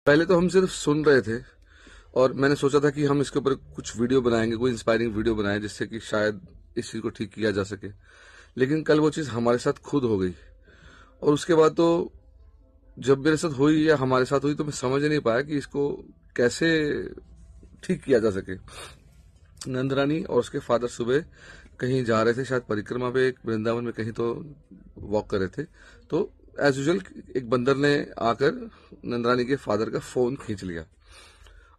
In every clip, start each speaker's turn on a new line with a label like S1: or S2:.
S1: पहले तो हम सिर्फ सुन रहे थे और मैंने सोचा था कि हम इसके ऊपर कुछ वीडियो बनाएंगे, कोई इंस्पायरिंग वीडियो बनाएं जिससे कि शायद इस चीज को ठीक किया जा सके। लेकिन कल वो चीज हमारे साथ खुद हो गई और उसके बाद तो जब मेरे साथ हुई या हमारे साथ हुई तो मैं समझ नहीं पाया कि इसको कैसे ठीक किया जा सके। नंदरानी और उसके फादर सुबह कहीं जा रहे थे, शायद परिक्रमा पे, एक वृंदावन में कहीं तो वॉक कर रहे थे। तो एज यूजल एक बंदर ने आकर नंदरानी के फादर का फोन खींच लिया।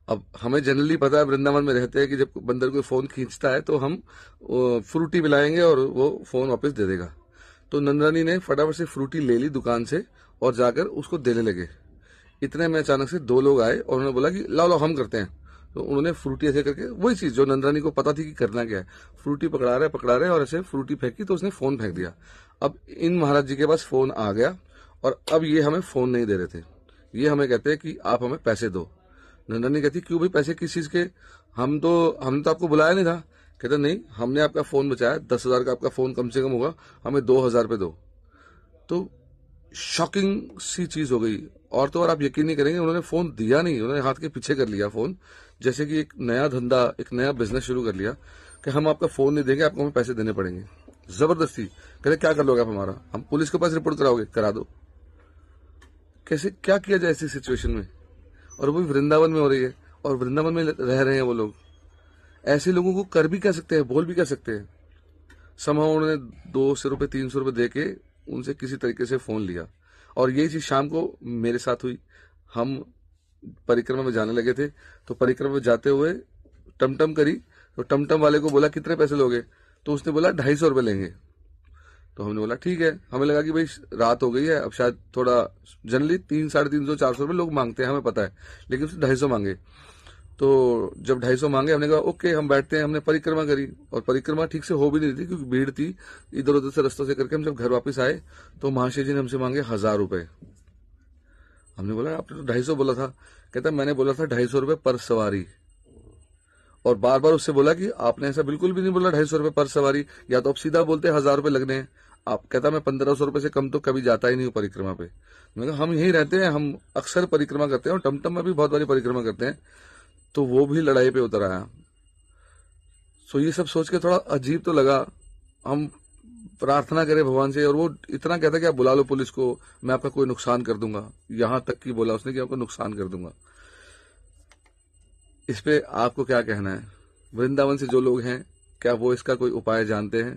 S1: अब हमें जनरली पता है, वृंदावन में रहते हैं कि जब बंदर कोई फोन खींचता है तो हम फ्रूटी पिलाएंगे और वो फोन वापस दे देगा। तो नंदरानी ने फटाफट से फ्रूटी ले ली दुकान से और जाकर उसको देने लगे। इतने में अचानक से दो लोग आए और उन्होंने बोला कि लाओ लाओ हम करते हैं। तो उन्होंने फ्रूटी ऐसे करके, वही चीज जो नंदरानी को पता थी कि करना क्या है, फ्रूटी पकड़ा रहे और ऐसे फ्रूटी फेंकी तो उसने फोन फेंक दिया। अब इन महाराज जी के पास फोन आ गया और अब ये हमें फोन नहीं दे रहे थे। ये हमें कहते हैं कि आप हमें पैसे दो। नंदरानी कहती क्यों भाई, पैसे किस चीज के? हमने तो आपको बुलाया नहीं था। कहते नहीं, हमने आपका फोन बचाया, 10,000 का आपका फोन कम से कम होगा, हमें 2,000 रुपये दो। तो शॉकिंग सी चीज हो गई। और तो और आप यकीन नहीं करेंगे, उन्होंने फोन दिया नहीं, उन्होंने हाथ के पीछे कर लिया फोन, जैसे कि एक नया धंधा, एक नया बिजनेस शुरू कर लिया कि हम आपका फोन नहीं देंगे, आपको हमें पैसे देने पड़ेंगे जबरदस्ती। कहते क्या कर लोगे आप हमारा? हम पुलिस के पास रिपोर्ट कराओगे? करा दो। कैसे, क्या किया जाए ऐसी सिचुएशन में? और वो भी वृंदावन में हो रही है और वृंदावन में रह रहे हैं वो लोग। ऐसे लोगों को कर भी क्या सकते हैं, बोल भी क्या सकते हैं। समहाउ उन्होंने 200 रुपये 300 रुपये दे के उनसे किसी तरीके से फोन लिया। और यही चीज शाम को मेरे साथ हुई। हम परिक्रमा में जाने लगे थे, तो परिक्रमा में जाते हुए टमटम करी, तो टमटम वाले को बोला कितने पैसे लोगे? तो उसने बोला 250 रुपये लेंगे। तो हमने बोला ठीक है। हमें लगा कि भाई रात हो गई है, अब शायद थोड़ा, जनरली 300, 350, 400 रुपये लोग मांगते हैं, हमें पता है, लेकिन उसने 250 मांगे। तो जब 250 मांगे, हमने कहा ओके हम बैठते हैं। हमने परिक्रमा करी और परिक्रमा ठीक से हो भी नहीं थी क्योंकि भीड़ थी, इधर उधर से रास्तों से करके हम जब घर वापस आए तो महाशय जी ने हमसे मांगे 1,000 रुपए। हमने बोला आपने तो 250 बोला था। कहता मैंने बोला था 250 रुपये पर सवारी। और बार बार उससे बोला कि आपने ऐसा बिल्कुल भी नहीं बोला 250 रुपये पर सवारी, या तो आप सीधा बोलते 1,000 रुपये लगने हैं। आप कहता मैं 1,500 रुपये से कम तो कभी जाता ही नहीं हूँ परिक्रमा पे। मैंने कहा हम यहीं रहते हैं, हम अक्सर परिक्रमा करते हैं और टमटम में भी बहुत बारी परिक्रमा करते हैं। तो वो भी लड़ाई पे उतर आया। सो ये सब सोच के थोड़ा अजीब तो लगा। हम प्रार्थना करें भगवान से और वो इतना कहता कि आप बुला लो पुलिस को, मैं आपका कोई नुकसान कर दूंगा। यहां तक की बोला उसने कि आपको नुकसान कर दूंगा। इस पे आपको क्या कहना है? वृंदावन से जो लोग हैं, क्या वो इसका कोई उपाय जानते हैं?